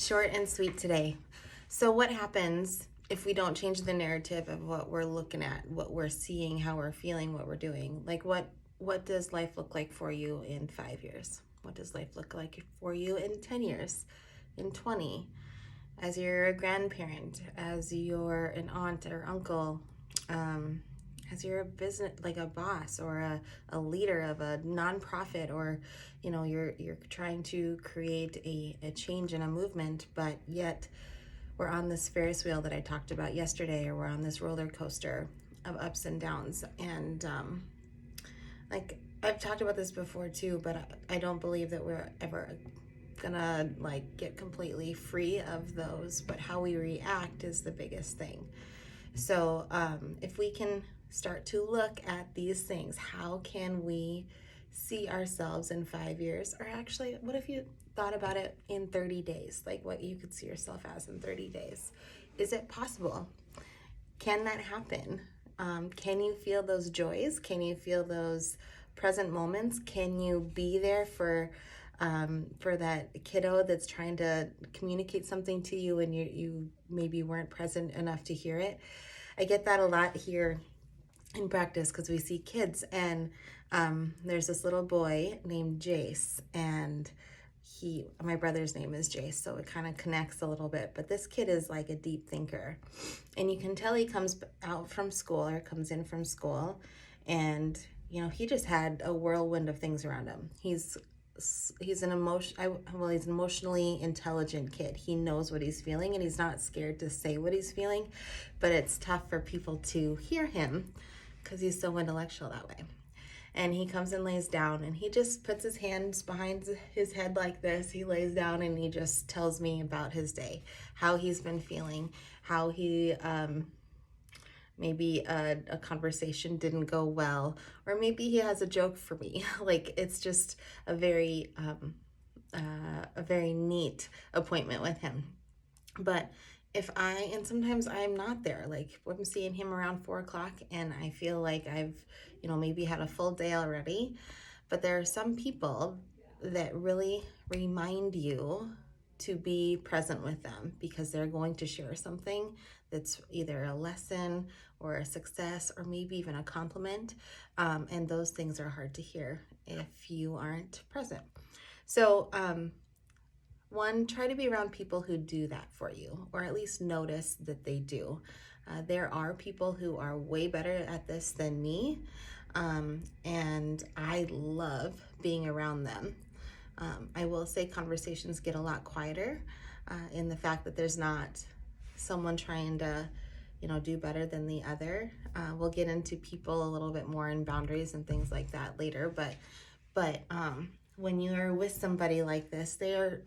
Short and sweet today. So what happens if we don't change the narrative of what we're looking at, what we're seeing, how we're feeling, what we're doing? Like what does life look like for you in 5 years? What does life look like for you in 10 years, in 20? As you're a grandparent, as you're an aunt or uncle, as you're a business, like a boss or a leader of a nonprofit, or you're trying to create a change in a movement, but yet we're on this Ferris wheel that I talked about yesterday, or we're on this roller coaster of ups and downs. And like I've talked about this before too, but I don't believe that we're ever gonna like get completely free of those, but how we react is the biggest thing. So if we can start to look at these things, how can we see ourselves in 5 years? Or actually, what if you thought about it in 30 days, like what you could see yourself as in 30 days? Is it possible? Can that happen? Can you feel those joys? Can you feel those present moments? Can you be there for that kiddo that's trying to communicate something to you and you maybe weren't present enough to hear it? I get that a lot here in practice because we see kids, and there's this little boy named Jace, and my brother's name is Jace, so it kind of connects a little bit. But this kid is like a deep thinker, and you can tell he comes out from school or comes in from school, and he just had a whirlwind of things around him. He's an he's an emotionally intelligent kid. He knows what he's feeling, and he's not scared to say what he's feeling, but it's tough for people to hear him because he's so intellectual that way. And he comes and lays down, and he just puts his hands behind his head like this. He lays down and he just tells me about his day, how he's been feeling, how he maybe a conversation didn't go well, or maybe he has a joke for me. Like, it's just a very neat appointment with him. But and sometimes I'm not there, like I'm seeing him around 4 o'clock, and I feel like I've maybe had a full day already. But there are some people that really remind you to be present with them, because they're going to share something that's either a lesson or a success, or maybe even a compliment. And those things are hard to hear if you aren't present. So one, try to be around people who do that for you, or at least notice that they do. There are people who are way better at this than me, and I love being around them. I will say conversations get a lot quieter in the fact that there's not someone trying to do better than the other. We'll get into people a little bit more in boundaries and things like that later, but when you're with somebody like this, they are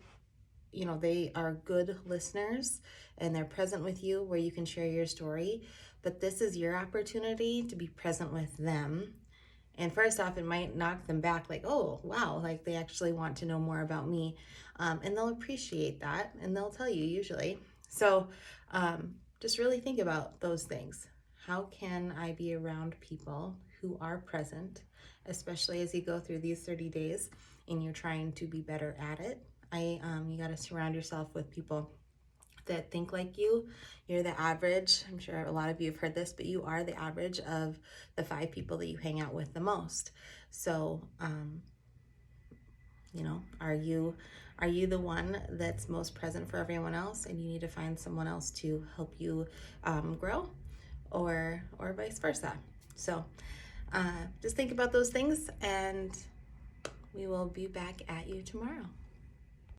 good listeners, and they're present with you where you can share your story. But this is your opportunity to be present with them. And first off, it might knock them back, like, oh, wow, like they actually want to know more about me. And they'll appreciate that, and they'll tell you usually. So just really think about those things. How can I be around people who are present, especially as you go through these 30 days and you're trying to be better at it? You got to surround yourself with people that think like you. You're the average. I'm sure a lot of you have heard this, but you are the average of the 5 people that you hang out with the most. So, are you the one that's most present for everyone else, and you need to find someone else to help you grow, or vice versa? So, just think about those things, and we will be back at you tomorrow.